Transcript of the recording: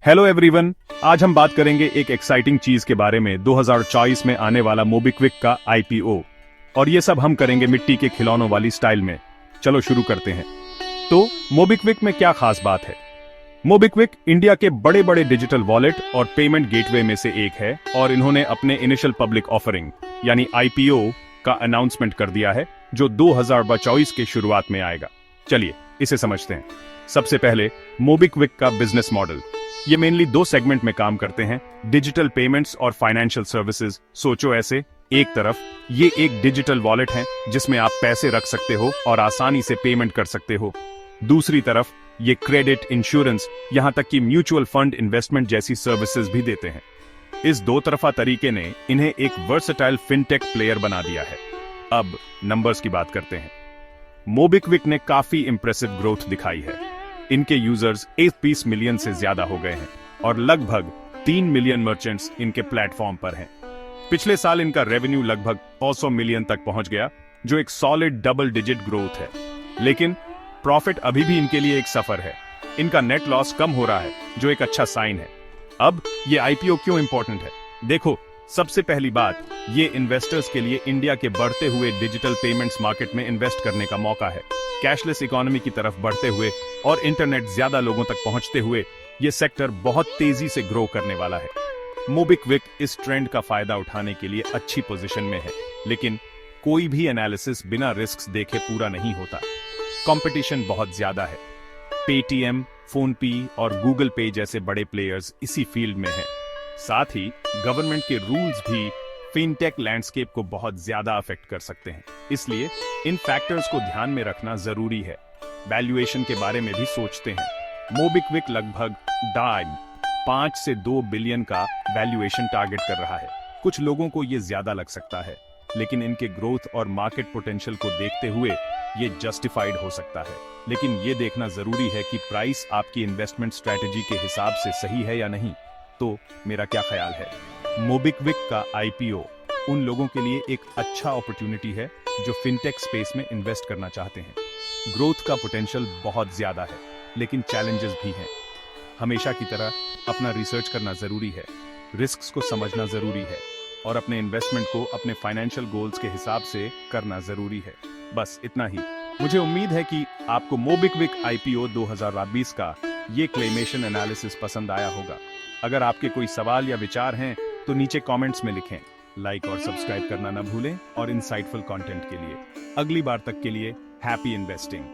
Hello everyone, आज हम बात करेंगे एक एक्साइटिंग चीज के बारे में 2024 में आने वाला मोबिक्विक का आईपीओ। और ये सब हम करेंगे मिट्टी के खिलौनों वाली स्टाइल में। चलो शुरू करते हैं। तो मोबिक्विक में क्या खास बात है? मोबिक्विक इंडिया के बड़े बड़े डिजिटल वॉलेट और पेमेंट गेटवे में से एक है और इन्होंने अपने इनिशियल पब्लिक ऑफरिंग यानी आईपीओ का अनाउंसमेंट कर दिया है जो 2024 के शुरुआत में आएगा। चलिए इसे समझते हैं। सबसे पहले मोबिक्विक का बिजनेस मॉडल। ये मेनली दो सेगमेंट में काम करते हैं, डिजिटल पेमेंट्स और फाइनेंशियल सर्विसेज। सोचो ऐसे, एक तरफ ये एक डिजिटल वॉलेट है जिसमें आप पैसे रख सकते हो और आसानी से पेमेंट कर सकते हो। दूसरी तरफ ये क्रेडिट, इंश्योरेंस, यहां तक कि म्यूचुअल फंड इन्वेस्टमेंट जैसी सर्विसेज भी देते हैं। इस दो तरफा तरीके ने इन्हें एक वर्सेटाइल फिनटेक प्लेयर बना दिया है। अब नंबर्स की बात करते हैं। मोबिक्विक ने काफी इंप्रेसिव ग्रोथ दिखाई है। इनके यूजर्स 31 मिलियन से ज्यादा हो गए हैं और लगभग 3 मिलियन मर्चेंट्स इनके प्लेटफॉर्म पर हैं। पिछले साल इनका रेवेन्यू लगभग 900 मिलियन तक पहुंच गया, जो एक सॉलिड डबल डिजिट ग्रोथ है। लेकिन प्रॉफिट अभी भी इनके लिए एक सफर है। इनका नेट लॉस कम हो रहा है, जो एक अच्छा साइन है। अब ये आईपीओ क्यों इंपॉर्टेंट है? देखो, सबसे पहली बात, ये इन्वेस्टर्स के लिए इंडिया के बढ़ते हुए डिजिटल पेमेंट्स मार्केट में इन्वेस्ट करने का मौका है। कैशलेस इकोनॉमी की तरफ बढ़ते हुए और इंटरनेट ज्यादा लोगों तक पहुंचते हुए ये सेक्टर बहुत तेजी से ग्रो करने वाला है। मोबिक्विक इस ट्रेंड का फायदा उठाने के लिए अच्छी पोजीशन में है, लेकिन कोई भी एनालिसिस बिना रिस्क देखे पूरा नहीं होता। कंपटीशन बहुत ज्यादा है। पेटीएम, फोनपे और गूगल पे जैसे बड़े प्लेयर्स इसी फील्ड में हैं। साथ ही गवर्नमेंट के रूल्स भी फिनटेक लैंडस्केप को बहुत ज्यादा अफेक्ट कर सकते हैं। इसलिए इन फैक्टर्स को ध्यान में रखना जरूरी है। वैल्यूएशन के बारे में भी सोचते हैं। मोबिक्विक लगभग 5 से 2 बिलियन का वैल्यूएशन टारगेट कर रहा है। कुछ लोगों को ये ज्यादा लग सकता है, लेकिन इनके ग्रोथ और मार्केट पोटेंशियल को देखते हुए ये जस्टिफाइड हो सकता है। लेकिन ये देखना जरूरी है कि प्राइस आपकी इन्वेस्टमेंट स्ट्रैटेजी के हिसाब से सही है या नहीं। तो मेरा क्या ख्याल है? मोबिक्विक का आईपीओ उन लोगों के लिए एक अच्छा अपॉर्चुनिटी है जो फिनटेक स्पेस में इन्वेस्ट करना चाहते हैं। ग्रोथ का पोटेंशियल बहुत ज्यादा है, लेकिन चैलेंजेस भी हैं। हमेशा की तरह अपना रिसर्च करना जरूरी है, रिस्क्स को समझना जरूरी है और अपने इन्वेस्टमेंट को अपने फाइनेंशियल गोल्स के हिसाब से करना जरूरी है। बस इतना ही। मुझे उम्मीद है कि आपको मोबिक्विक आईपीओ 2020 का ये क्लेमेशन एनालिसिस पसंद आया होगा। अगर आपके कोई सवाल या विचार हैं तो नीचे कमेंट्स में लिखें। लाइक और सब्सक्राइब करना ना भूलें और इंसाइटफुल कंटेंट के लिए। अगली बार तक के लिए हैप्पी इन्वेस्टिंग।